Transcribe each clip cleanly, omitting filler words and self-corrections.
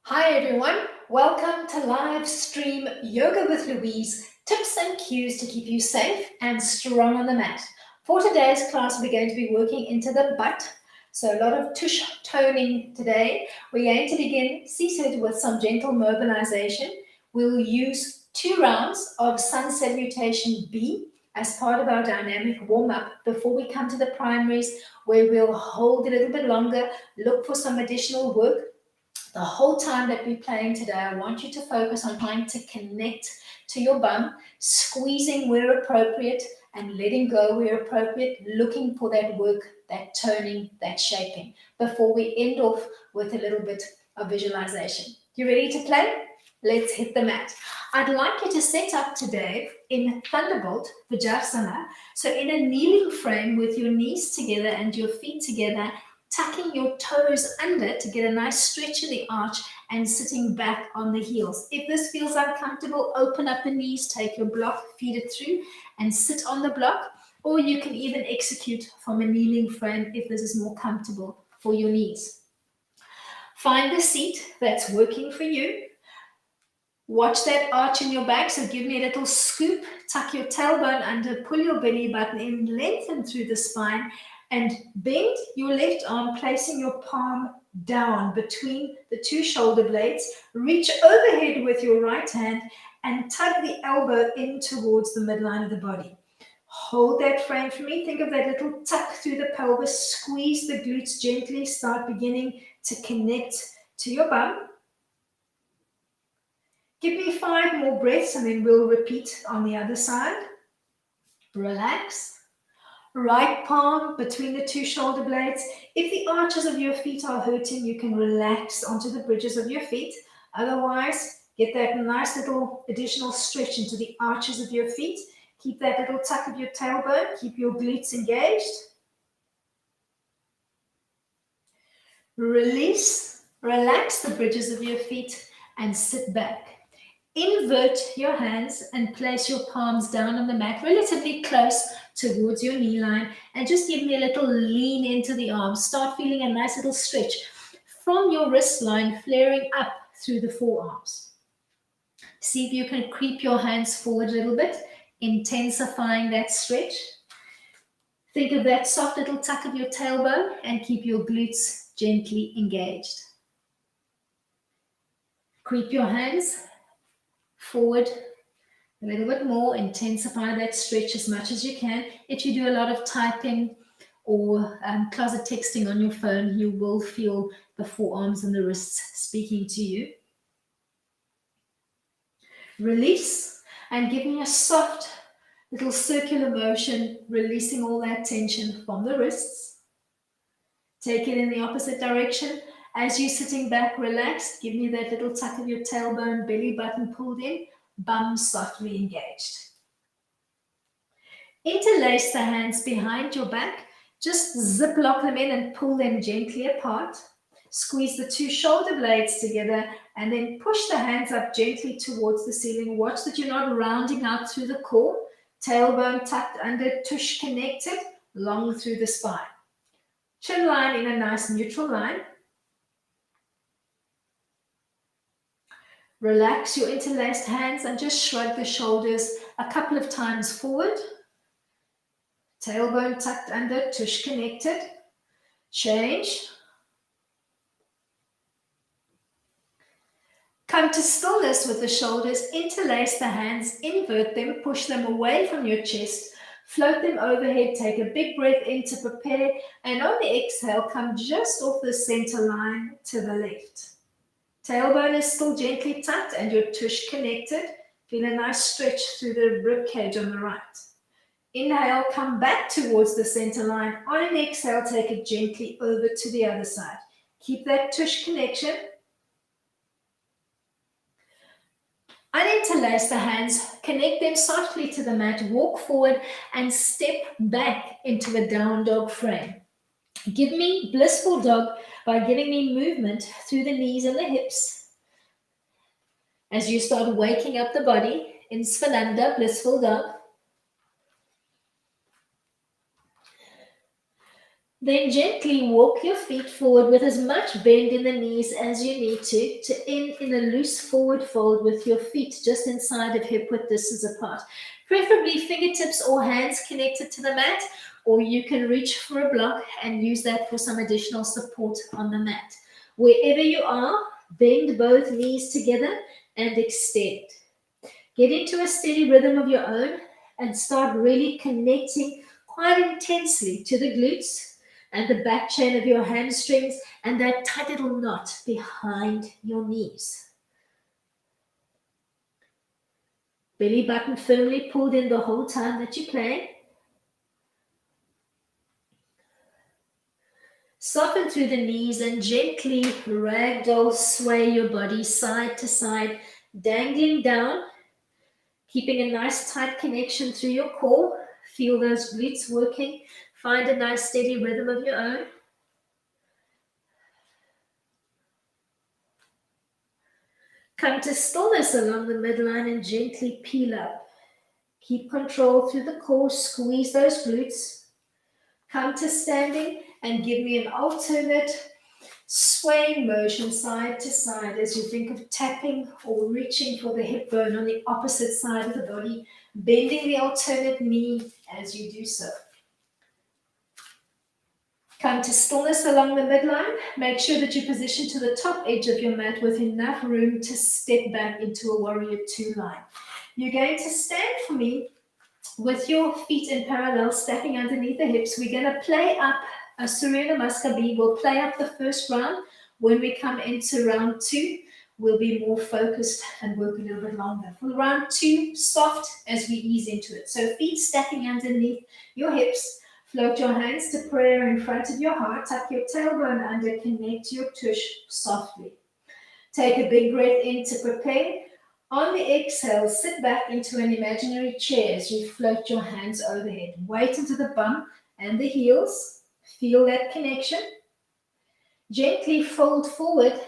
Hi everyone, welcome to Live Stream Yoga with Louise, tips and cues to keep you safe and strong on the mat. For today's class, we're going to be working into the butt, so a lot of tush toning today. We're going to begin seated with some gentle mobilization. We'll use 2 rounds of Sun Salutation B as part of our dynamic warm-up before we come to the primaries, where we'll hold a little bit longer, look for some additional work. The whole time that we're playing today, I want you to focus on trying to connect to your bum, squeezing where appropriate and letting go where appropriate, looking for that work, that toning, that shaping, before we end off with a little bit of visualization. You ready to play? Let's hit the mat. I'd like you to set up today in Thunderbolt Vajrasana, so in a kneeling frame with your knees together and your feet together, tucking your toes under to get a nice stretch in the arch and sitting back on the heels. If this feels uncomfortable, open up the knees, take your block, feed it through and sit on the block, or you can even execute from a kneeling frame if this is more comfortable for your knees. Find the seat that's working for you. Watch that arch in your back, so give me a little scoop, tuck your tailbone under, pull your belly button in, lengthen through the spine, and bend your left arm, placing your palm down between the 2 shoulder blades. Reach overhead with your right hand and tug the elbow in towards the midline of the body. Hold that frame for me. Think of that little tuck through the pelvis. Squeeze the glutes gently. Start beginning to connect to your bum. Give me 5 more breaths and then we'll repeat on the other side. Relax. Right palm between the 2 shoulder blades. If the arches of your feet are hurting, you can relax onto the bridges of your feet. Otherwise, get that nice little additional stretch into the arches of your feet. Keep that little tuck of your tailbone. Keep your glutes engaged. Release. Relax the bridges of your feet and sit back. Invert your hands and place your palms down on the mat relatively close towards your knee line, and just give me a little lean into the arms. Start feeling a nice little stretch from your wrist line flaring up through the forearms. See if you can creep your hands forward a little bit, intensifying that stretch. Think of that soft little tuck of your tailbone and keep your glutes gently engaged. Creep your hands forward a little bit more, intensify that stretch as much as you can. If you do a lot of typing or closet texting on your phone, you will feel the forearms and the wrists speaking to you. Release and give me a soft little circular motion, releasing all that tension from the wrists. Take it in the opposite direction. As you're sitting back, relaxed, give me that little tuck of your tailbone, belly button pulled in, bum softly engaged. Interlace the hands behind your back. Just zip lock them in and pull them gently apart. Squeeze the 2 shoulder blades together and then push the hands up gently towards the ceiling. Watch that you're not rounding out through the core. Tailbone tucked under, tush connected, long through the spine. Chin line in a nice neutral line. Relax your interlaced hands and just shrug the shoulders a couple of times forward. Tailbone tucked under, tush connected. Change. Come to stillness with the shoulders. Interlace the hands, invert them, push them away from your chest. Float them overhead. Take a big breath in to prepare. And on the exhale, come just off the center line to the left. Tailbone is still gently tucked and your tush connected. Feel a nice stretch through the rib cage on the right. Inhale, come back towards the center line. On an exhale, take it gently over to the other side. Keep that tush connection. Uninterlace the hands, connect them softly to the mat, walk forward and step back into a down dog frame. Give me blissful dog by giving me movement through the knees and the hips. As you start waking up the body in Svananda, blissful dog. Then gently walk your feet forward with as much bend in the knees as you need to end in a loose forward fold with your feet just inside of hip width distance apart. Preferably fingertips or hands connected to the mat, or you can reach for a block and use that for some additional support on the mat. Wherever you are, bend both knees together and extend. Get into a steady rhythm of your own and start really connecting quite intensely to the glutes and the back chain of your hamstrings and that tight little knot behind your knees. Belly button firmly pulled in the whole time that you play. Soften through the knees and gently ragdoll sway your body side to side, dangling down, keeping a nice tight connection through your core. Feel those glutes working. Find a nice steady rhythm of your own. Come to stillness along the midline and gently peel up. Keep control through the core. Squeeze those glutes. Come to standing and give me an alternate swaying motion side to side as you think of tapping or reaching for the hip bone on the opposite side of the body, bending the alternate knee as you do so. Come to stillness along the midline. Make sure that you position to the top edge of your mat with enough room to step back into a warrior two line. You're going to stand for me with your feet in parallel, stepping underneath the hips. We're going to play up a Surya Namaskar. We'll play up the first round. When we come into round two, we'll be more focused and work a little bit longer. For round two, soft as we ease into it. So feet stacking underneath your hips. Float your hands to prayer in front of your heart. Tuck your tailbone under. Connect your tush softly. Take a big breath in to prepare. On the exhale, sit back into an imaginary chair as you float your hands overhead. Weight into the bum and the heels. Feel that connection. Gently fold forward,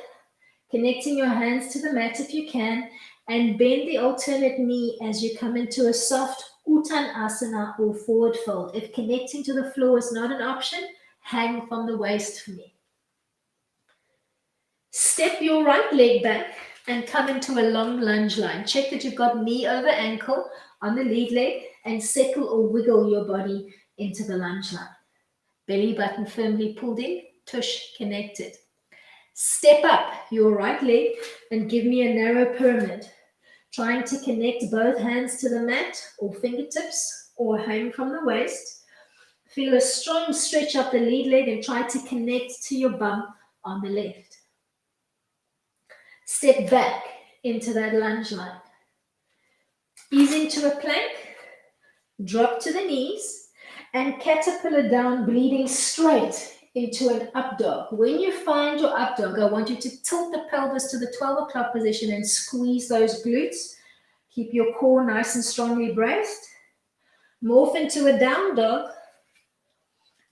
connecting your hands to the mat if you can, and bend the alternate knee as you come into a soft Uttanasana or forward fold. If connecting to the floor is not an option, hang from the waist for me. Step your right leg back and come into a long lunge line. Check that you've got knee over ankle on the lead leg and settle or wiggle your body into the lunge line. Belly button firmly pulled in, tush connected. Step up your right leg and give me a narrow pyramid. Trying to connect both hands to the mat or fingertips or hang from the waist. Feel a strong stretch up the lead leg and try to connect to your bum on the left. Step back into that lunge line. Ease into a plank, drop to the knees, and caterpillar down, bleeding straight into an up dog. When you find your up dog, I want you to tilt the pelvis to the 12 o'clock position and squeeze those glutes. Keep your core nice and strongly braced. Morph into a down dog,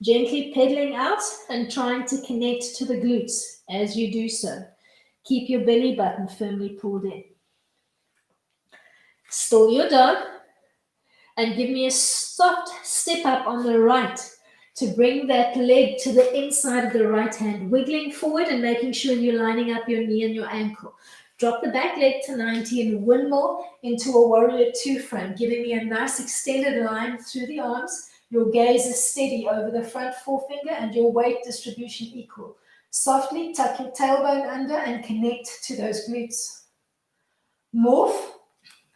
gently pedaling out and trying to connect to the glutes as you do so. Keep your belly button firmly pulled in. Still your dog and give me a soft step up on the right to bring that leg to the inside of the right hand, wiggling forward and making sure you're lining up your knee and your ankle. Drop the back leg to 90 and windmill into a warrior two frame, giving me a nice extended line through the arms. Your gaze is steady over the front forefinger and your weight distribution equal. Softly tuck your tailbone under and connect to those glutes. Morph,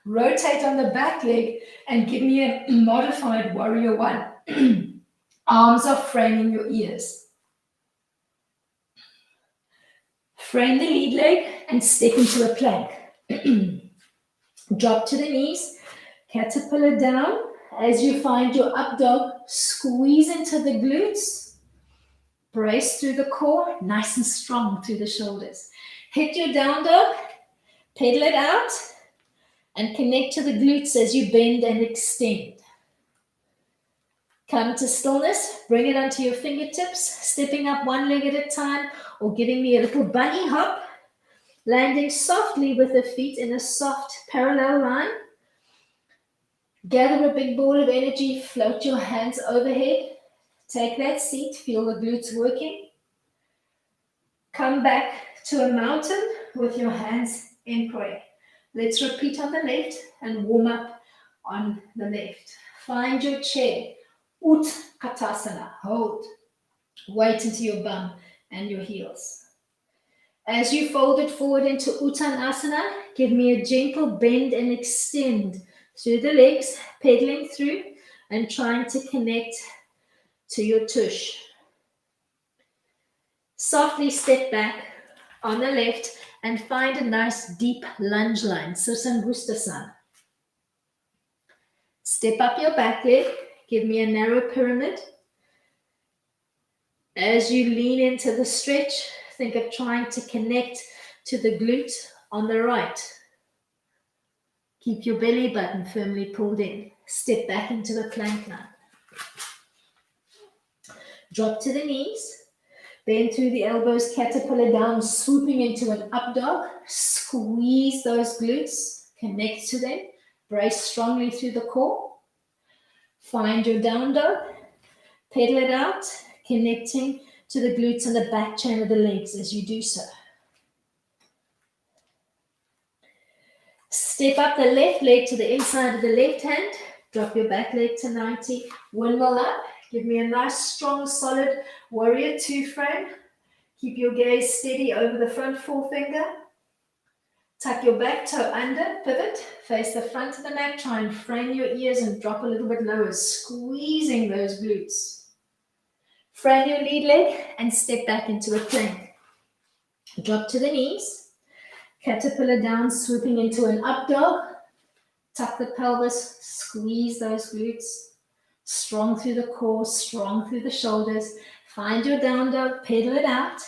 rotate on the back leg and give me a modified warrior one. Arms are framing your ears. Frame the lead leg and step into a plank. Drop to the knees, caterpillar down. As you find your up dog, squeeze into the glutes. Brace through the core, nice and strong through the shoulders. Hit your down dog, pedal it out, and connect to the glutes as you bend and extend. Come to stillness, bring it onto your fingertips, stepping up one leg at a time or giving me a little bunny hop, landing softly with the feet in a soft parallel line. Gather a big ball of energy, float your hands overhead, Take that seat, feel the glutes working. Come back to a mountain with your hands in prayer. Let's repeat on the left and warm up on the left. Find your chair. Utkatasana. Hold. Weight into your bum and your heels. As you fold it forward into Uttanasana, give me a gentle bend and extend through the legs, pedaling through and trying to connect to your tush. Softly step back on the left and find a nice deep lunge line, Sursangustasana. Step up your back leg, give me a narrow pyramid. As you lean into the stretch, think of trying to connect to the glute on the right. Keep your belly button firmly pulled in. Step back into the plank line. Drop to the knees. Bend through the elbows, caterpillar down, swooping into an up dog. Squeeze those glutes, connect to them. Brace strongly through the core. Find your down dog. Pedal it out, connecting to the glutes and the back chain of the legs as you do so. Step up the left leg to the inside of the left hand. Drop your back leg to 90. Windmill up. Give me a nice, strong, solid warrior two frame. Keep your gaze steady over the front forefinger. Tuck your back toe under, pivot, face the front of the mat. Try and frame your ears and drop a little bit lower, squeezing those glutes. Frame your lead leg and step back into a plank. Drop to the knees. Caterpillar down, swooping into an up dog. Tuck the pelvis, squeeze those glutes. Strong through the core, strong through the shoulders. Find your down dog, pedal it out.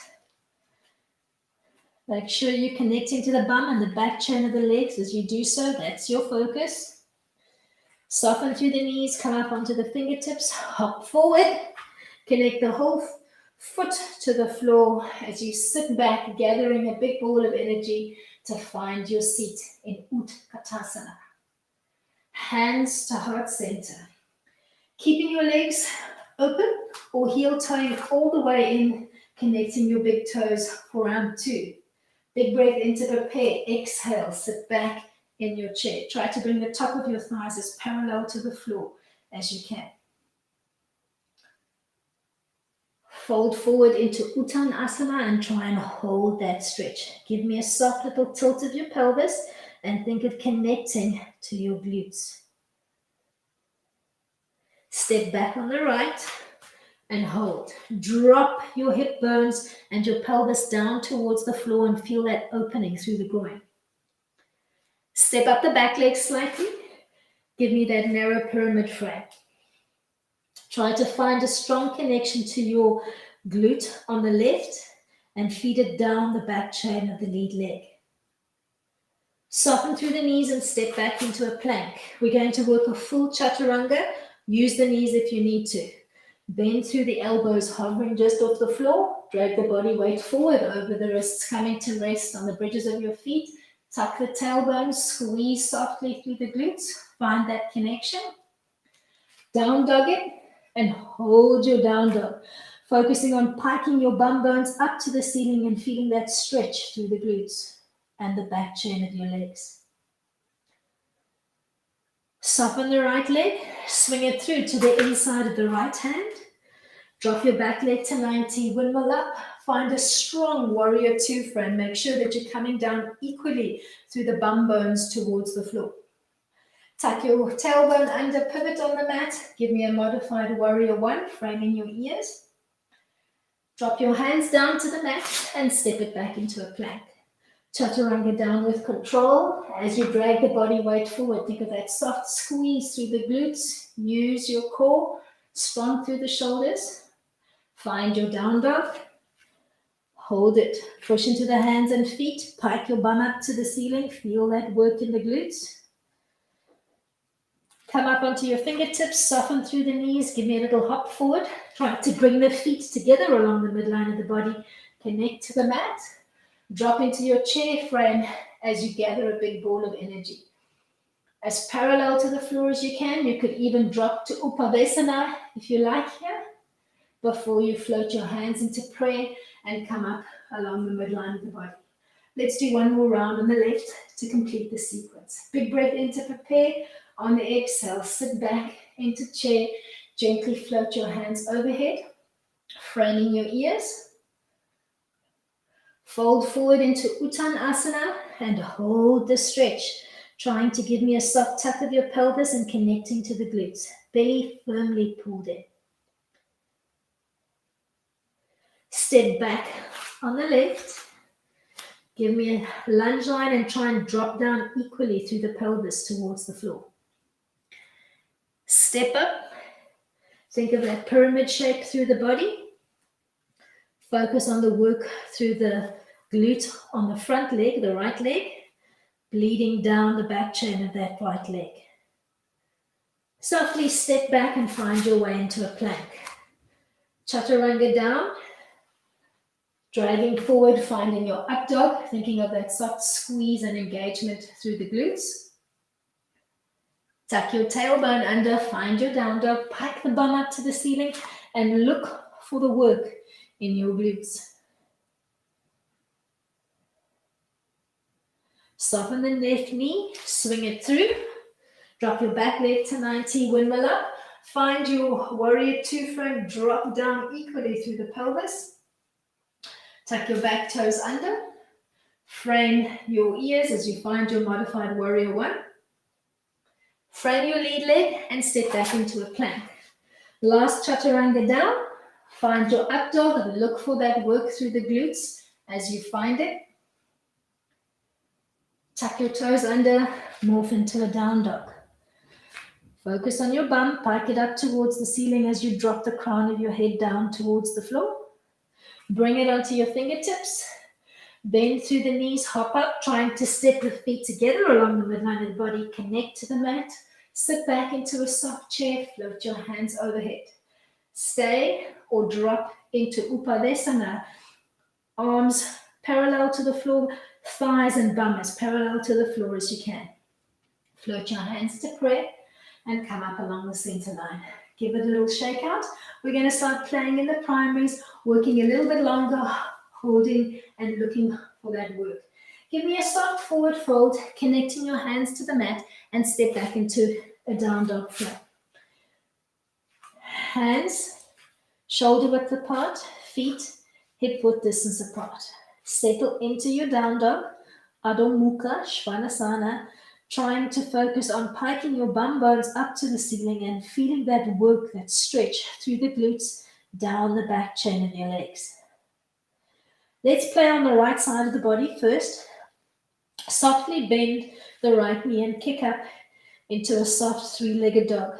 Make sure you're connecting to the bum and the back chain of the legs as you do so. That's your focus. Soften through the knees, come up onto the fingertips, hop forward. Connect the whole foot to the floor as you sit back, gathering a big ball of energy to find your seat in Utkatasana. Hands to heart center. Keeping your legs open or heel toeing all the way in, connecting your big toes for round two. Big breath in to prepare. Exhale, sit back in your chair. Try to bring the top of your thighs as parallel to the floor as you can. Fold forward into Uttanasana and try and hold that stretch. Give me a soft little tilt of your pelvis and think of connecting to your glutes. Step back on the right and hold. Drop your hip bones and your pelvis down towards the floor and feel that opening through the groin. Step up the back leg slightly. Give me that narrow pyramid frame. Try to find a strong connection to your glute on the left and feed it down the back chain of the lead leg. Soften through the knees and step back into a plank. We're going to work a full chaturanga. Use the knees if you need to. Bend through the elbows, hovering just off the floor. Drag the body weight forward over the wrists, coming to rest on the bridges of your feet. Tuck the tailbone, squeeze softly through the glutes. Find that connection. Down dog it and hold your down dog. Focusing on piking your bum bones up to the ceiling and feeling that stretch through the glutes and the back chain of your legs. Soften the right leg, swing it through to the inside of the right hand. Drop your back leg to 90, windmill up. Find a strong warrior two frame. Make sure that you're coming down equally through the bum bones towards the floor. Tuck your tailbone under, pivot on the mat. Give me a modified warrior one, framing your ears. Drop your hands down to the mat and step it back into a plank. Chaturanga down with control. As you drag the body weight forward, think of that soft squeeze through the glutes. Use your core, strong through the shoulders. Find your down dog. Hold it. Push into the hands and feet. Pike your bum up to the ceiling. Feel that work in the glutes. Come up onto your fingertips. Soften through the knees. Give me a little hop forward. Try to bring the feet together along the midline of the body. Connect to the mat. Drop into your chair frame as you gather a big ball of energy. As parallel to the floor as you can. You could even drop to Upavesana if you like here. before you float your hands into prayer and come up along the midline of the body. Let's do one more round on the left to complete the sequence. Big breath in to prepare. On the exhale, sit back into chair. Gently float your hands overhead, framing your ears. Fold forward into Uttanasana and hold the stretch, trying to give me a soft tuck of your pelvis and connecting to the glutes. Belly firmly pulled in. Step back on the left. Give me a lunge line and try and drop down equally through the pelvis towards the floor. Step up. Think of that pyramid shape through the body. Focus on the work through the glute on the front leg, the right leg, bleeding down the back chain of that right leg. Softly step back and find your way into a plank. Chaturanga down. Dragging forward, finding your up dog, thinking of that soft squeeze and engagement through the glutes. Tuck your tailbone under, find your down dog, pike the bum up to the ceiling, and look for the work in your glutes. Soften the left knee, swing it through. Drop your back leg to 90, windmill up. Find your warrior two front, drop down equally through the pelvis. Tuck your back toes under. Frame your ears as you find your modified warrior one. Frame your lead leg and step back into a plank. Last chaturanga down. Find your up dog and look for that work through the glutes as you find it. Tuck your toes under, morph into a down dog. Focus on your bum, pike it up towards the ceiling as you drop the crown of your head down towards the floor. Bring it onto your fingertips. Bend through the knees, hop up, trying to step the feet together along the midline of the body. Connect to the mat. Sit back into a soft chair. Float your hands overhead. Stay or drop into Upadesana. Arms parallel to the floor. Thighs and bum as parallel to the floor as you can. Float your hands to prayer and come up along the center line. Give it a little shake out. We're going to start playing in the primaries, working a little bit longer, holding and looking for that work. Give me a soft forward fold, connecting your hands to the mat and step back into a down dog flow. Hands, shoulder width apart, feet, hip width distance apart. Settle into your down dog, Adho Mukha Svanasana, trying to focus on piking your bum bones up to the ceiling and feeling that work, that stretch through the glutes, down the back chain of your legs. Let's play on the right side of the body first. Softly bend the right knee and kick up into a soft three-legged dog.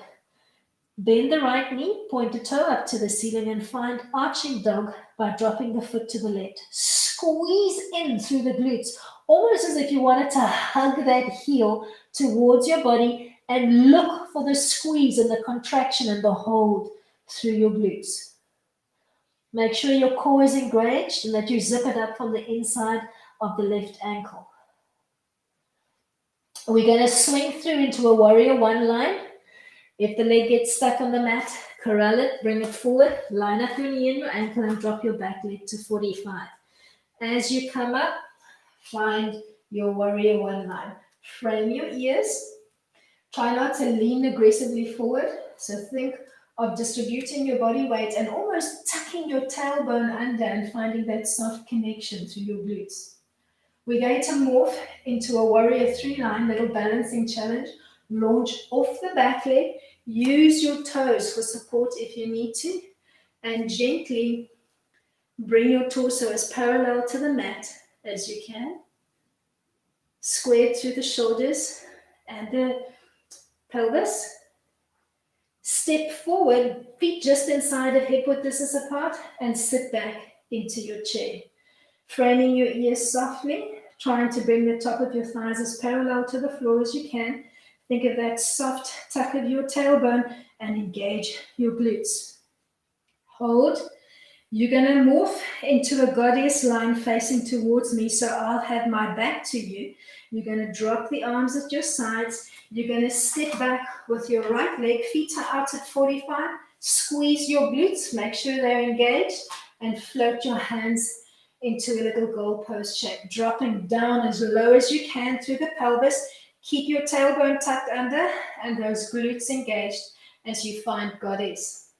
Bend the right knee, point the toe up to the ceiling and find arching dog by dropping the foot to the left. Squeeze in through the glutes, almost as if you wanted to hug that heel towards your body and look for the squeeze and the contraction and the hold through your glutes. Make sure your core is engaged and that you zip it up from the inside of the left ankle. We're going to swing through into a warrior one line. If the leg gets stuck on the mat, corral it, bring it forward, line up your knee and your ankle and drop your back leg to 45. As you come up, find your warrior one line. Frame your ears. Try not to lean aggressively forward. So think of distributing your body weight and almost tucking your tailbone under and finding that soft connection through your glutes. We're going to morph into a warrior three line, little balancing challenge. Launch off the back leg. Use your toes for support if you need to. And gently bring your torso as parallel to the mat as you can. Square through the shoulders and the pelvis. Step forward, feet just inside of hip width distance apart, and sit back into your chair. Framing your ears softly, trying to bring the top of your thighs as parallel to the floor as you can. Think of that soft tuck of your tailbone and engage your glutes. Hold. You're going to morph into a goddess line facing towards me, so I'll have my back to you. You're going to drop the arms at your sides. You're going to step back with your right leg. Feet are out at 45. Squeeze your glutes, make sure they're engaged, and float your hands into a little goalpost shape, dropping down as low as you can through the pelvis. Keep your tailbone tucked under and those glutes engaged as you find goddess.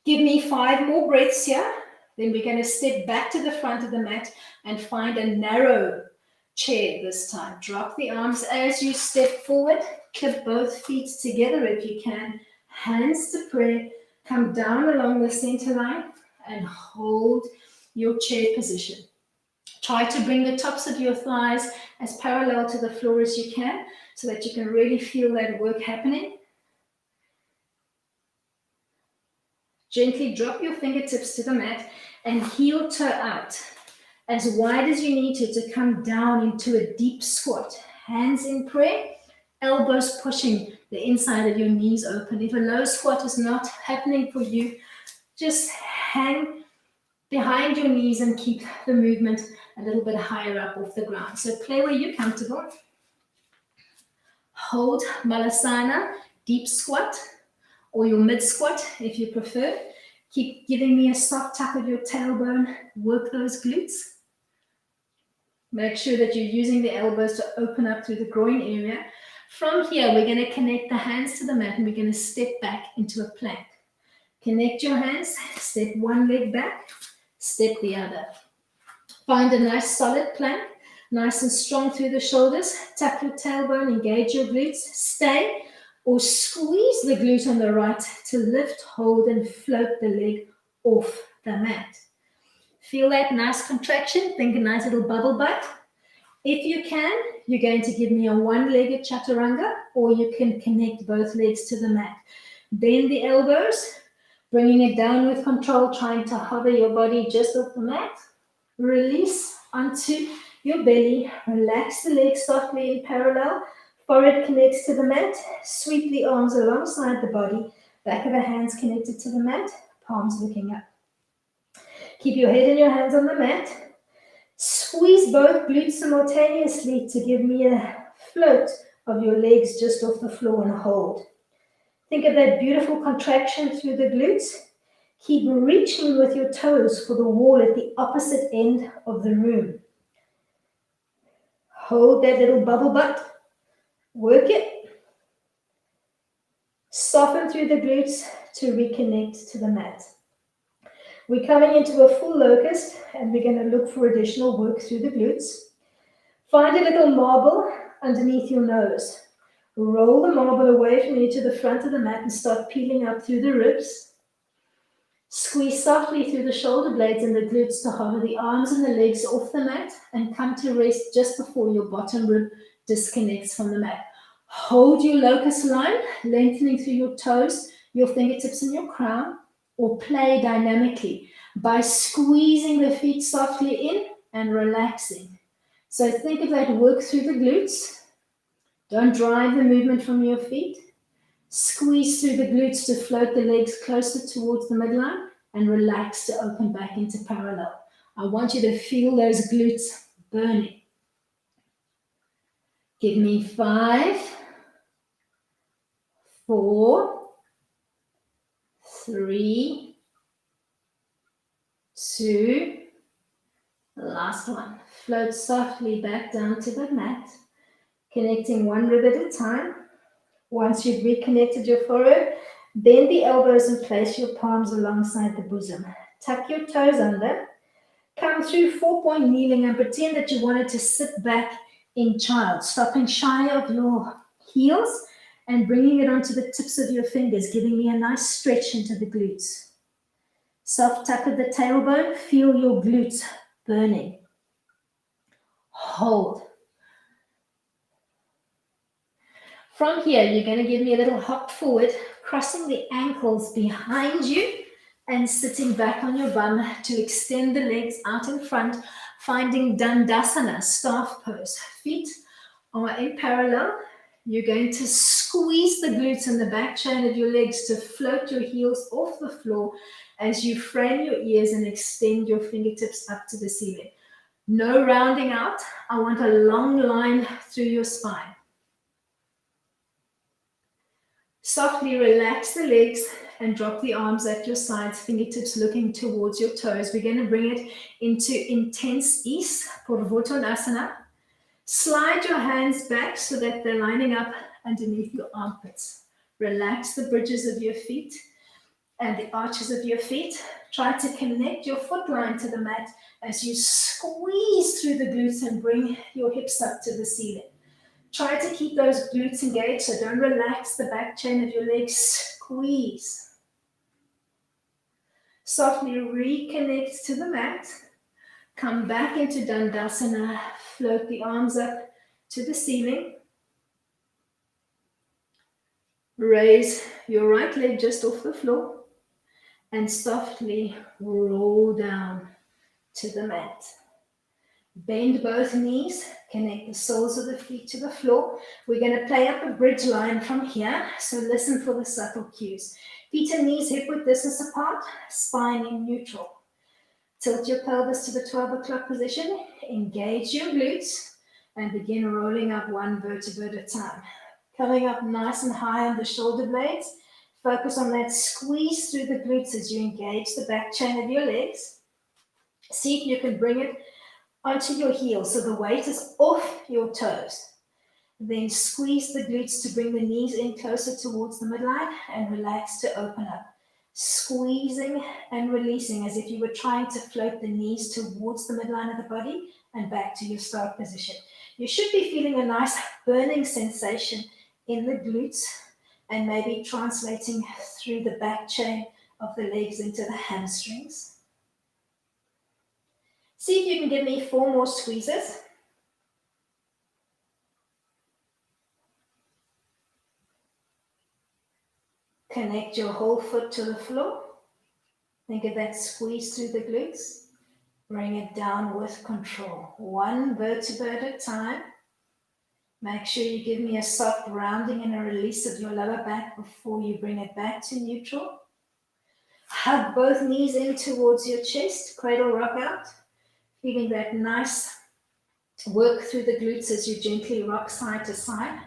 Give me 5 more breaths here. Then we're going to step back to the front of the mat and find a narrow chair this time. Drop the arms as you step forward. Clip both feet together if you can. Hands to prayer. Come down along the center line and hold your chair position. Try to bring the tops of your thighs as parallel to the floor as you can so that you can really feel that work happening. Gently drop your fingertips to the mat and heel toe out as wide as you need to come down into a deep squat. Hands in prayer, elbows pushing the inside of your knees open. If a low squat is not happening for you, just hang behind your knees and keep the movement a little bit higher up off the ground. So play where you're comfortable. Hold Malasana, deep squat, or your mid squat if you prefer. Keep giving me a soft tuck of your tailbone. Work those glutes. Make sure that you're using the elbows to open up through the groin area. From here, we're going to connect the hands to the mat and we're going to step back into a plank. Connect your hands, step one leg back, step the other. Find a nice solid plank, nice and strong through the shoulders. Tuck your tailbone, engage your glutes, stay or squeeze the glute on the right to lift, hold and float the leg off the mat. Feel that nice contraction, think a nice little bubble butt. If you can, you're going to give me a one-legged chaturanga or you can connect both legs to the mat. Bend the elbows, bringing it down with control, trying to hover your body just off the mat. Release onto your belly, relax the legs softly in parallel. Forehead connects to the mat, sweep the arms alongside the body, back of the hands connected to the mat, palms looking up. Keep your head and your hands on the mat. Squeeze both glutes simultaneously to give me a float of your legs just off the floor and hold. Think of that beautiful contraction through the glutes. Keep reaching with your toes for the wall at the opposite end of the room. Hold that little bubble butt. Work it. Soften through the glutes to reconnect to the mat. We're coming into a full locust and we're going to look for additional work through the glutes. Find a little marble underneath your nose. Roll the marble away from you to the front of the mat and start peeling up through the ribs. Squeeze softly through the shoulder blades and the glutes to hover the arms and the legs off the mat and come to rest just before your bottom rib disconnects from the mat. Hold your locust line, lengthening through your toes, your fingertips and your crown, or play dynamically by squeezing the feet softly in and relaxing. So think of that work through the glutes. Don't drive the movement from your feet. Squeeze through the glutes to float the legs closer towards the midline and relax to open back into parallel. I want you to feel those glutes burning. Give me 5, 4, 3, 2, last one. Float softly back down to the mat, connecting one rib at a time. Once you've reconnected your forehead, bend the elbows and place your palms alongside the bosom. Tuck your toes under. Come through 4-point kneeling and pretend that you wanted to sit back in child, stopping shy of your heels and bringing it onto the tips of your fingers, giving me a nice stretch into the glutes. Soft tuck of the tailbone, feel your glutes burning. Hold. From here, you're going to give me a little hop forward, crossing the ankles behind you and sitting back on your bum to extend the legs out in front, finding Dandasana, staff pose. Feet are in parallel. You're going to squeeze the glutes and the back chain of your legs to float your heels off the floor as you frame your ears and extend your fingertips up to the ceiling. No rounding out. I want a long line through your spine. Softly relax the legs, and drop the arms at your sides, fingertips looking towards your toes. We're going to bring it into intense ease, Purvottanasana. Slide your hands back so that they're lining up underneath your armpits. Relax the bridges of your feet and the arches of your feet. Try to connect your foot line to the mat as you squeeze through the glutes and bring your hips up to the ceiling. Try to keep those glutes engaged, so don't relax the back chain of your legs. Squeeze. Softly reconnect to the mat. Come back into Dandasana. Float the arms up to the ceiling. Raise your right leg just off the floor and softly roll down to the mat. Bend both knees, connect the soles of the feet to the floor. We're going to play up a bridge line from here, so listen for the subtle cues. Feet and knees hip width distance apart, spine in neutral. Tilt your pelvis to the 12 o'clock position, engage your glutes, and begin rolling up one vertebra at a time. Coming up nice and high on the shoulder blades. Focus on that squeeze through the glutes as you engage the back chain of your legs. See if you can bring it onto your heels so the weight is off your toes. Then squeeze the glutes to bring the knees in closer towards the midline and relax to open up. Squeezing and releasing as if you were trying to float the knees towards the midline of the body and back to your start position. You should be feeling a nice burning sensation in the glutes and maybe translating through the back chain of the legs into the hamstrings. See if you can give me 4 more squeezes. Connect your whole foot to the floor. Think of that squeeze through the glutes. Bring it down with control. One vertebra at a time. Make sure you give me a soft rounding and a release of your lower back before you bring it back to neutral. Hug both knees in towards your chest. Cradle rock out. Feeling that nice work through the glutes as you gently rock side to side.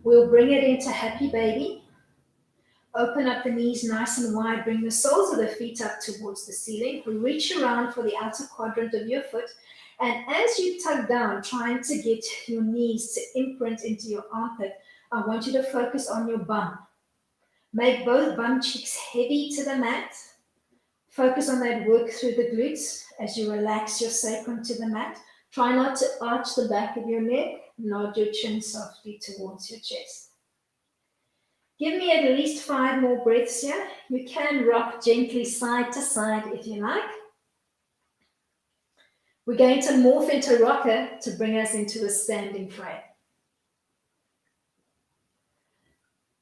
We'll bring it into happy baby. Open up the knees nice and wide. Bring the soles of the feet up towards the ceiling. Reach around for the outer quadrant of your foot. And as you tug down, trying to get your knees to imprint into your armpit, I want you to focus on your bum. Make both bum cheeks heavy to the mat. Focus on that work through the glutes as you relax your sacrum to the mat. Try not to arch the back of your neck. Nod your chin softly towards your chest. Give me at least 5 more breaths here. You can rock gently side to side if you like. We're going to morph into rocker to bring us into a standing frame.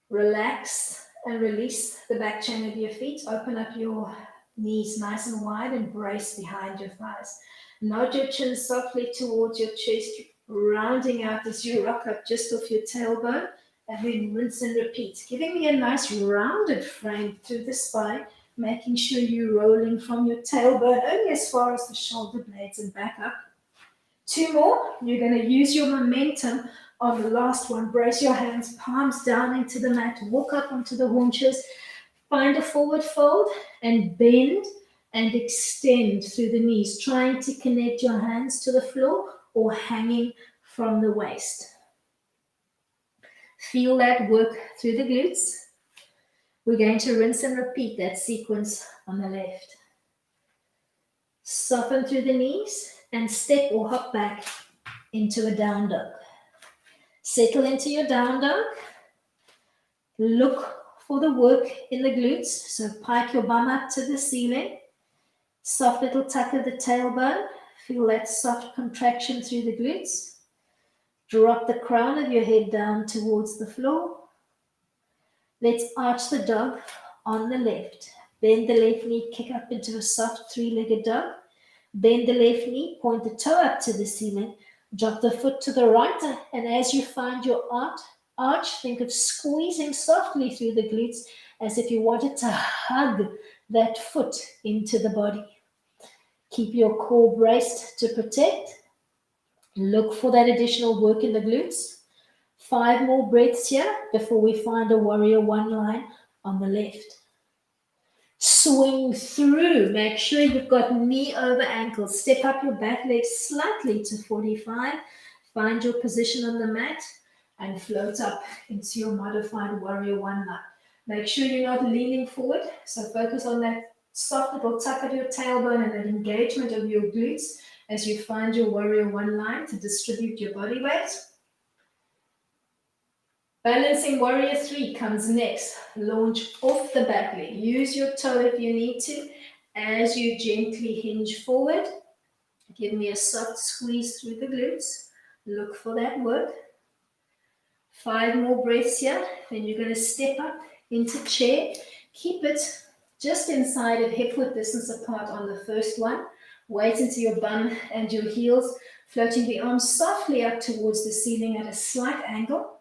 Relax and release the back chain of your feet. Open up your knees nice and wide and brace behind your thighs. Nod your chin softly towards your chest, rounding out as you rock up just off your tailbone, and then rinse and repeat, giving me a nice rounded frame through the spine, making sure you're rolling from your tailbone only as far as the shoulder blades and back up. 2 more. You're going to use your momentum on the last one. Brace your hands, palms down into the mat, walk up onto the haunches, find a forward fold and bend and extend through the knees, trying to connect your hands to the floor or hanging from the waist. Feel that work through the glutes. We're going to rinse and repeat that sequence on the left. Soften through the knees and step or hop back into a down dog. Settle into your down dog. Look for the work in the glutes. So pike your bum up to the ceiling. Soft little tuck of the tailbone. Feel that soft contraction through the glutes. Drop the crown of your head down towards the floor. Let's arch the dog on the left. Bend the left knee, kick up into a soft 3-legged dog. Bend the left knee, point the toe up to the ceiling. Drop the foot to the right, and as you find your arch, think of squeezing softly through the glutes as if you wanted to hug that foot into the body. Keep your core braced to protect. Look for that additional work in the glutes. 5 more breaths here before we find a warrior 1 line on the left. Swing through. Make sure you've got knee over ankle. Step up your back leg slightly to 45. Find your position on the mat and float up into your modified warrior one line. Make sure you're not leaning forward. So focus on that soft little tuck of your tailbone and that engagement of your glutes as you find your warrior one line to distribute your body weight. Balancing warrior three comes next. Launch off the back leg. Use your toe if you need to as you gently hinge forward. Give me a soft squeeze through the glutes. Look for that work. 5 more breaths here. Then you're going to step up into chair. Keep it just inside of hip width distance apart on the first one. Weight into your bum and your heels. Floating the arms softly up towards the ceiling at a slight angle.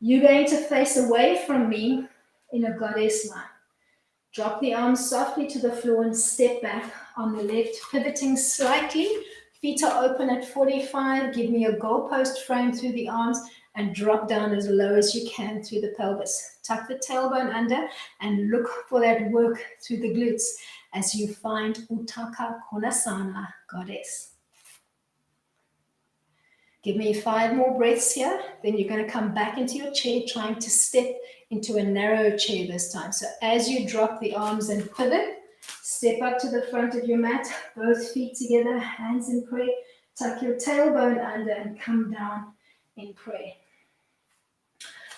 You're going to face away from me in a goddess line. Drop the arms softly to the floor and step back on the left, pivoting slightly. Feet are open at 45. Give me a goalpost frame through the arms and drop down as low as you can through the pelvis. Tuck the tailbone under and look for that work through the glutes as you find Uttaka Konasana, goddess. Give me 5 more breaths here. Then you're going to come back into your chair, trying to step into a narrow chair this time. So as you drop the arms and pivot, step up to the front of your mat, both feet together, hands in prayer. Tuck your tailbone under and come down in prayer.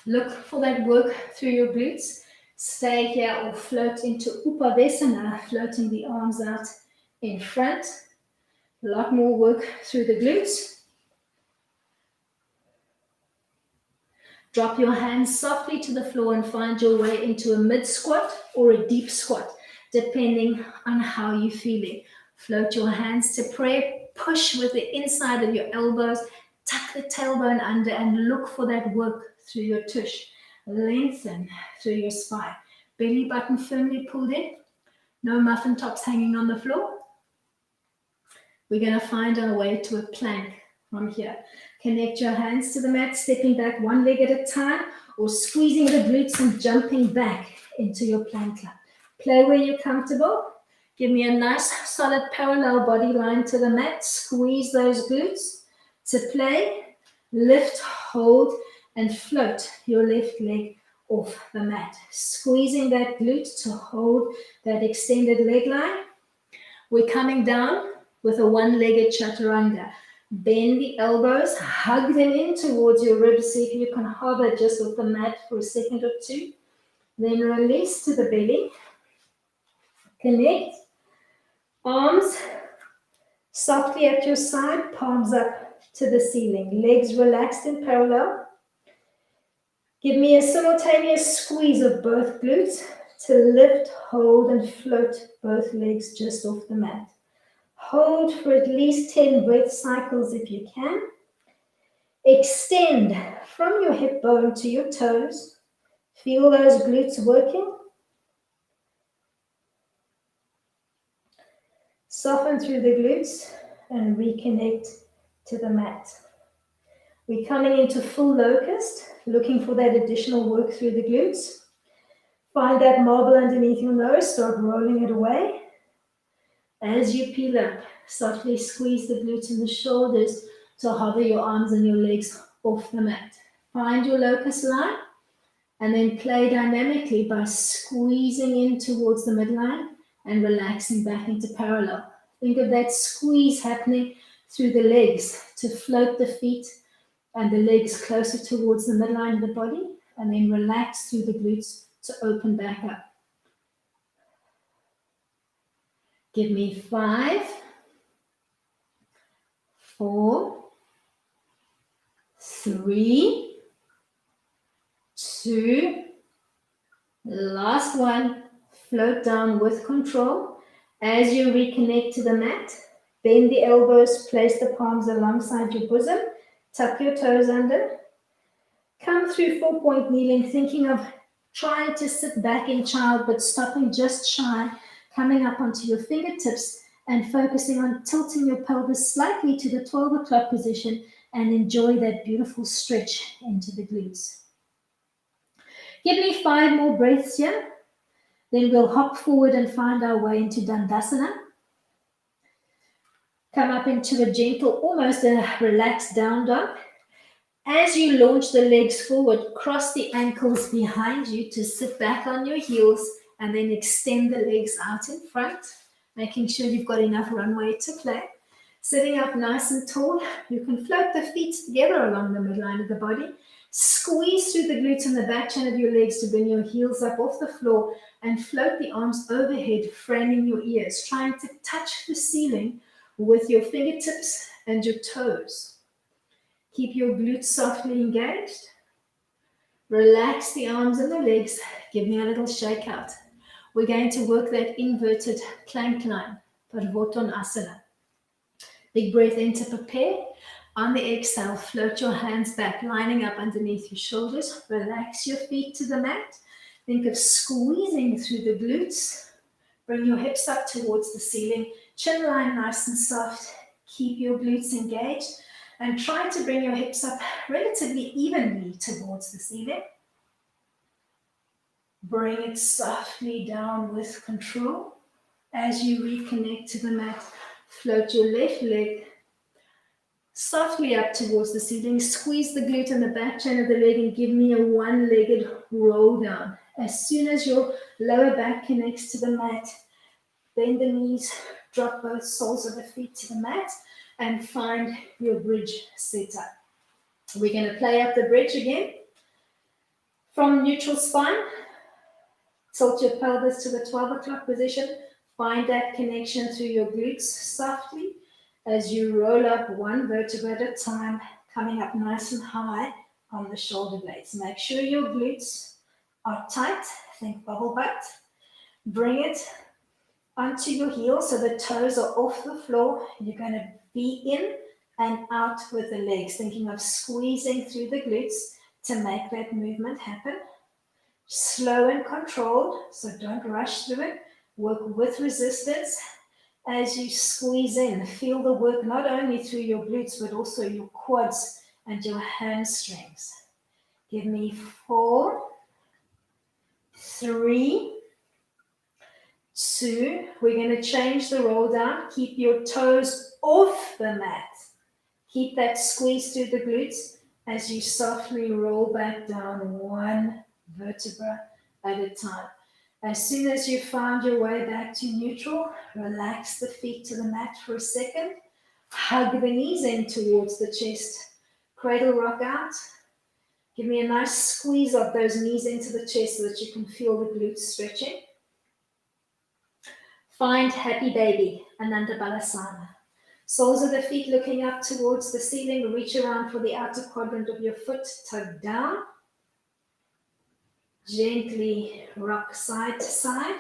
Look for that work through your glutes. Stay here or float into Upavesana, floating the arms out in front. A lot more work through the glutes. Drop your hands softly to the floor and find your way into a mid squat or a deep squat, depending on how you're feeling. Float your hands to prayer, push with the inside of your elbows, tuck the tailbone under and look for that work through your tush. Lengthen through your spine. Belly button firmly pulled in. No muffin tops hanging on the floor. We're going to find our way to a plank from here. Connect your hands to the mat, stepping back one leg at a time or squeezing the glutes and jumping back into your plank club. Play where you're comfortable. Give me a nice solid parallel body line to the mat. Squeeze those glutes. To play, lift, hold, and float your left leg off the mat. Squeezing that glute to hold that extended leg line. We're coming down with a one-legged chaturanga. Bend the elbows, hug them in towards your ribs. See if you can hover just off the mat for a second or two. Then release to the belly. Connect. Arms softly at your side, palms up to the ceiling. Legs relaxed in parallel. Give me a simultaneous squeeze of both glutes to lift, hold, and float both legs just off the mat. Hold for at least 10 breath cycles if you can. Extend from your hip bone to your toes. Feel those glutes working. Soften through the glutes and reconnect to the mat. We're coming into full locust, looking for that additional work through the glutes. Find that marble underneath your nose, start rolling it away. As you peel up, softly squeeze the glutes and the shoulders to hover your arms and your legs off the mat. Find your locust line and then play dynamically by squeezing in towards the midline and relaxing back into parallel. Think of that squeeze happening through the legs to float the feet and the legs closer towards the midline of the body, and then relax through the glutes to open back up. Give me 5, 4, 3, 2, last one. Float down with control. As you reconnect to the mat, bend the elbows, place the palms alongside your bosom, tuck your toes under. Come through 4-point kneeling, thinking of trying to sit back in child, but stopping just shy, coming up onto your fingertips and focusing on tilting your pelvis slightly to the 12 o'clock position and enjoy that beautiful stretch into the glutes. Give me 5 more breaths here. Then we'll hop forward and find our way into Dandasana. Come up into a gentle, almost a relaxed down dog. As you launch the legs forward, cross the ankles behind you to sit back on your heels and then extend the legs out in front, making sure you've got enough runway to play. Sitting up nice and tall, you can float the feet together along the midline of the body. Squeeze through the glutes and the back chain of your legs to bring your heels up off the floor and float the arms overhead, framing your ears, trying to touch the ceiling with your fingertips and your toes. Keep your glutes softly engaged. Relax the arms and the legs. Give me a little shake out. We're going to work that inverted plank line, Parvottanasana. Big breath in to prepare. On the exhale, float your hands back, lining up underneath your shoulders. Relax your feet to the mat. Think of squeezing through the glutes. Bring your hips up towards the ceiling. Chin line nice and soft. Keep your glutes engaged. And try to bring your hips up relatively evenly towards the ceiling. Bring it softly down with control. As you reconnect to the mat, float your left leg softly up towards the ceiling. Squeeze the glute and the back chain of the leg and give me a one-legged roll down. As soon as your lower back connects to the mat, bend the knees, drop both soles of the feet to the mat, and find your bridge setup. We're going to play up the bridge again. From neutral spine, tilt your pelvis to the 12 o'clock position. Find that connection through your glutes softly as you roll up one vertebra at a time, coming up nice and high on the shoulder blades. Make sure your glutes are tight. Think bubble butt. Bring it onto your heels so the toes are off the floor. You're going to be in and out with the legs, thinking of squeezing through the glutes to make that movement happen. Slow and controlled, so don't rush through it. Work with resistance as you squeeze in. Feel the work not only through your glutes, but also your quads and your hamstrings. Give me 4, 3, 2. We're going to change the roll down. Keep your toes off the mat. Keep that squeeze through the glutes as you softly roll back down one vertebra at a time. As soon as you found your way back to neutral, relax the feet to the mat for a second. Hug the knees in towards the chest. Cradle rock out. Give me a nice squeeze of those knees into the chest so that you can feel the glutes stretching. Find happy baby, Ananda Balasana. Soles of the feet looking up towards the ceiling. Reach around for the outer quadrant of your foot. Tug down. Gently rock side to side.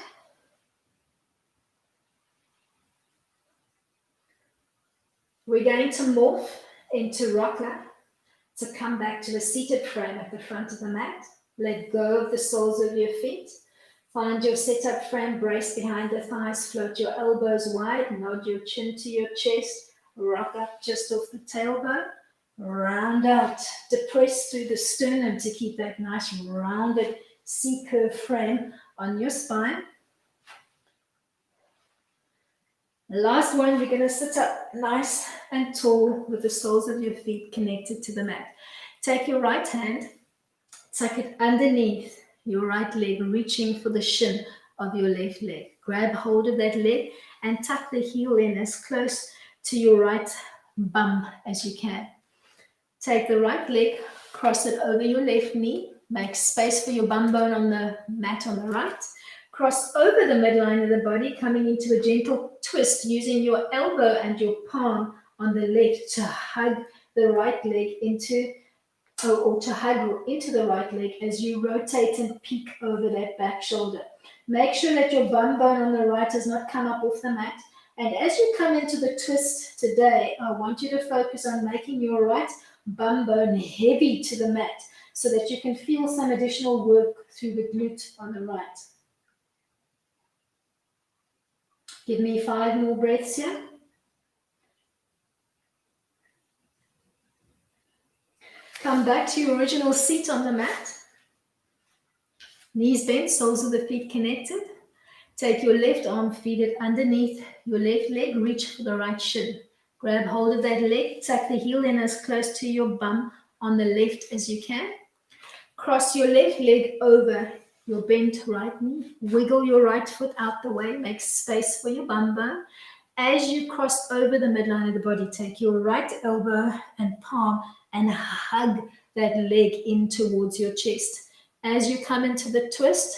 We're going to morph into rocker to come back to a seated frame at the front of the mat. Let go of the soles of your feet. Find your setup frame, brace behind the thighs, float your elbows wide, nod your chin to your chest, rock up just off the tailbone, round out, depress through the sternum to keep that nice rounded C-curve frame on your spine. Last one, you're going to sit up nice and tall with the soles of your feet connected to the mat. Take your right hand, tuck it underneath your right leg, reaching for the shin of your left leg. Grab hold of that leg and tuck the heel in as close to your right bum as you can. Take the right leg, cross it over your left knee, make space for your bum bone on the mat on the right. Cross over the midline of the body, coming into a gentle twist, using your elbow and your palm on the left to hug the right leg into the right leg as you rotate and peek over that back shoulder. Make sure that your bum bone on the right does not come up off the mat. And as you come into the twist today, I want you to focus on making your right bum bone heavy to the mat so that you can feel some additional work through the glute on the right. Give me 5 more breaths here. Come back to your original seat on the mat. Knees bent, soles of the feet connected. Take your left arm, feed it underneath your left leg, reach for the right shin. Grab hold of that leg, tuck the heel in as close to your bum on the left as you can. Cross your left leg over your bent right knee. Wiggle your right foot out the way, make space for your bum bone. As you cross over the midline of the body, take your right elbow and palm and hug that leg in towards your chest. As you come into the twist,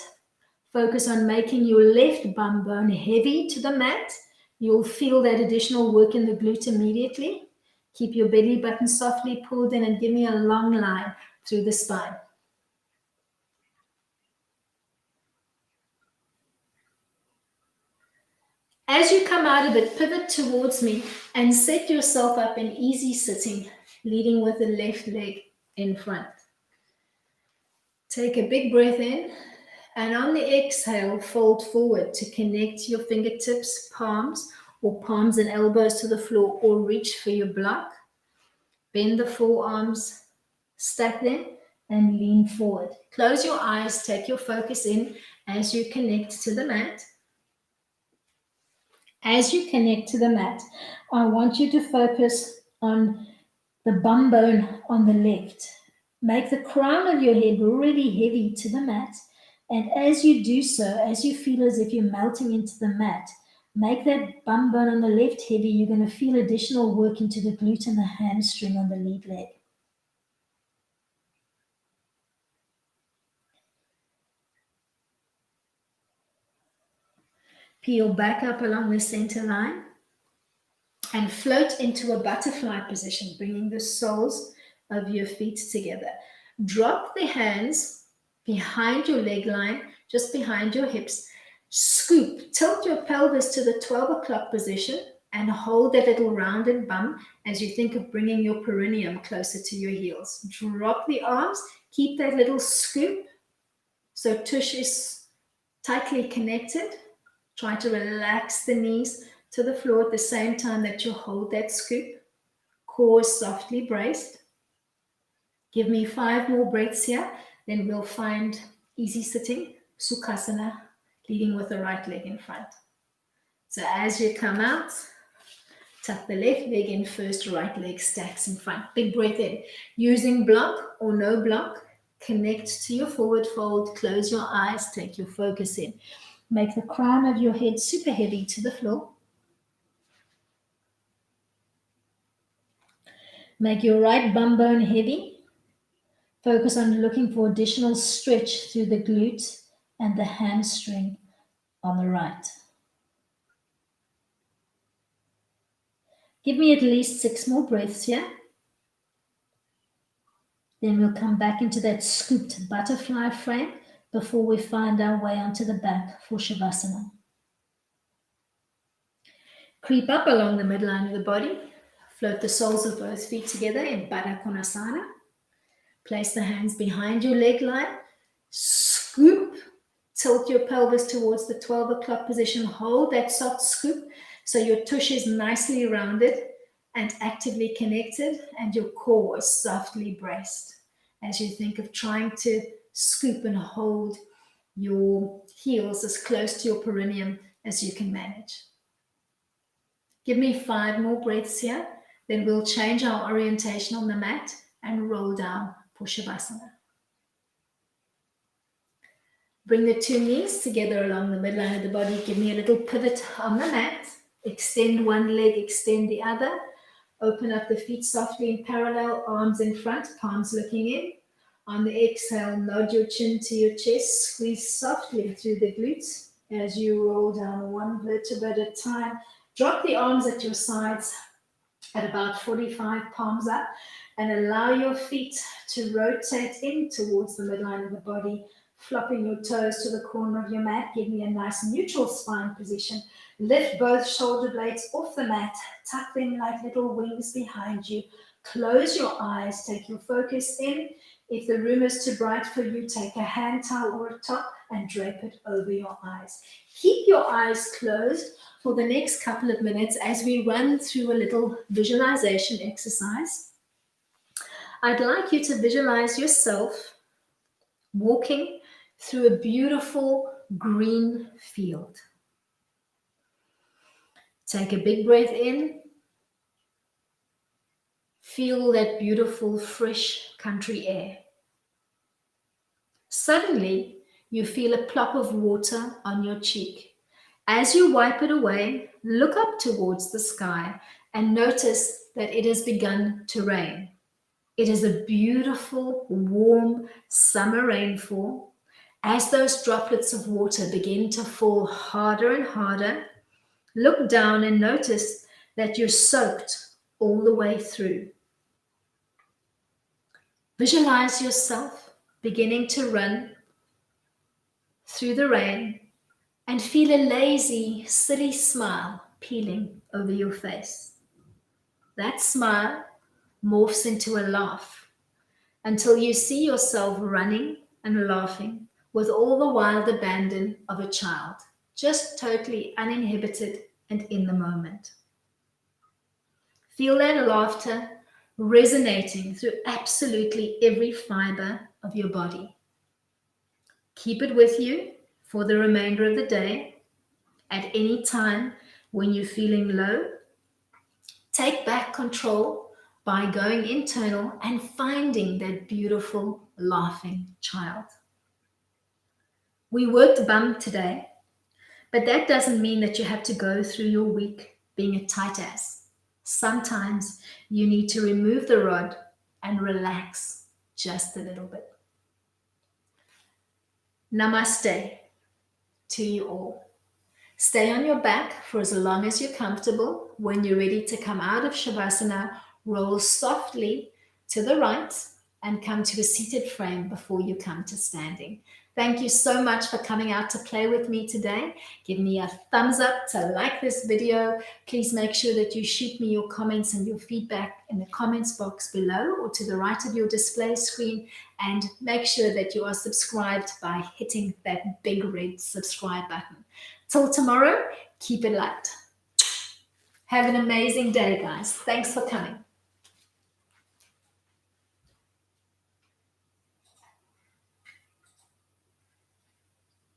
focus on making your left bum bone heavy to the mat. You'll feel that additional work in the glute immediately. Keep your belly button softly pulled in and give me a long line through the spine. As you come out of it, pivot towards me and set yourself up in easy sitting, leading with the left leg in front. Take a big breath in, and on the exhale, fold forward to connect your fingertips, palms, or palms and elbows to the floor, or reach for your block. Bend the forearms, stack them, and lean forward. Close your eyes, take your focus in as you connect to the mat. As you connect to the mat, I want you to focus on the bum bone on the left. Make the crown of your head really heavy to the mat. And as you do so, as you feel as if you're melting into the mat, make that bum bone on the left heavy. You're going to feel additional work into the glute and the hamstring on the lead leg. Peel back up along the center line and float into a butterfly position, bringing the soles of your feet together. Drop the hands behind your leg line, just behind your hips. Scoop, tilt your pelvis to the 12 o'clock position and hold that little rounded bum as you think of bringing your perineum closer to your heels. Drop the arms, keep that little scoop so tush is tightly connected. Try to relax the knees to the floor at the same time that you hold that scoop. Core softly braced. Give me 5 more breaths here, then we'll find easy sitting, Sukhasana, leading with the right leg in front. So as you come out, tuck the left leg in first, right leg stacks in front. Big breath in. Using block or no block, connect to your forward fold, close your eyes, take your focus in. Make the crown of your head super heavy to the floor. Make your right bum bone heavy. Focus on looking for additional stretch through the glute and the hamstring on the right. Give me at least 6 more breaths here. Then we'll come back into that scooped butterfly frame before we find our way onto the back for Shavasana. Creep up along the midline of the body. Float the soles of both feet together in Baddha Konasana. Place the hands behind your leg line. Scoop. Tilt your pelvis towards the 12 o'clock position. Hold that soft scoop so your tush is nicely rounded and actively connected and your core is softly braced as you think of trying to scoop and hold your heels as close to your perineum as you can manage. Give me 5 more breaths here, then we'll change our orientation on the mat and roll down for Shavasana. Bring the 2 knees together along the midline of the body. Give me a little pivot on the mat. Extend one leg, extend the other. Open up the feet softly in parallel, arms in front, palms looking in. On the exhale, nod your chin to your chest. Squeeze softly through the glutes as you roll down one vertebra at a time. Drop the arms at your sides at about 45, palms up, and allow your feet to rotate in towards the midline of the body, flopping your toes to the corner of your mat. Give me a nice neutral spine position. Lift both shoulder blades off the mat, tuck them like little wings behind you. Close your eyes, take your focus in. If the room is too bright for you, take a hand towel or a top and drape it over your eyes. Keep your eyes closed for the next couple of minutes as we run through a little visualization exercise. I'd like you to visualize yourself walking through a beautiful green field. Take a big breath in. Feel that beautiful, fresh country air. Suddenly, you feel a plop of water on your cheek. As you wipe it away, look up towards the sky and notice that it has begun to rain. It is a beautiful, warm summer rainfall. As those droplets of water begin to fall harder and harder, look down and notice that you're soaked all the way through. Visualize yourself beginning to run through the rain and feel a lazy, silly smile peeling over your face. That smile morphs into a laugh until you see yourself running and laughing with all the wild abandon of a child, just totally uninhibited and in the moment. Feel that laughter resonating through absolutely every fiber of your body. Keep it with you for the remainder of the day. At any time when you're feeling low, take back control by going internal and finding that beautiful laughing child. We worked bum today, but that doesn't mean that you have to go through your week being a tight ass. Sometimes you need to remove the rod and relax just a little bit. Namaste to you all. Stay on your back for as long as you're comfortable. When you're ready to come out of Shavasana, roll softly to the right and come to a seated frame before you come to standing. Thank you so much for coming out to play with me today. Give me a thumbs up to like this video. Please make sure that you shoot me your comments and your feedback in the comments box below or to the right of your display screen. And make sure that you are subscribed by hitting that big red subscribe button. Till tomorrow, keep it light. Have an amazing day, guys. Thanks for coming.